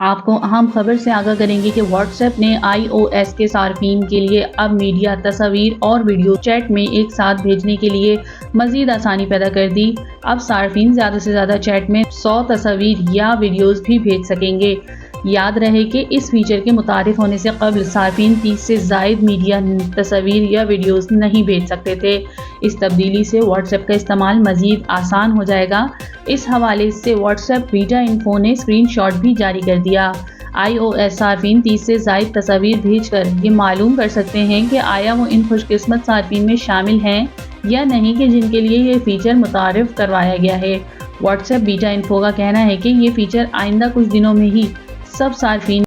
آپ کو اہم خبر سے آگاہ کریں گے کہ واٹس ایپ نے iOS کے صارفین کے لیے اب میڈیا، تصاویر اور ویڈیو چیٹ میں ایک ساتھ بھیجنے کے لیے مزید آسانی پیدا کر دی۔ اب صارفین زیادہ سے زیادہ چیٹ میں 100 تصاویر یا ویڈیوز بھی بھیج سکیں گے۔ یاد رہے کہ اس فیچر کے متعارف ہونے سے قبل صارفین 30 سے زائد میڈیا، تصاویر یا ویڈیوز نہیں بھیج سکتے تھے۔ اس تبدیلی سے واٹس ایپ کا استعمال مزید آسان ہو جائے گا۔ اس حوالے سے واٹس ایپ بیٹا انفو نے اسکرین شاٹ بھی جاری کر دیا۔ iOS صارفین 30 سے زائد تصاویر بھیج کر یہ معلوم کر سکتے ہیں کہ آیا وہ ان خوش قسمت صارفین میں شامل ہیں یا نہیں کہ جن کے لیے یہ فیچر متعارف کروایا گیا ہے۔ واٹس ایپ بیٹا انفو کا کہنا ہے کہ یہ فیچر آئندہ کچھ دنوں میں ہی سب صارفین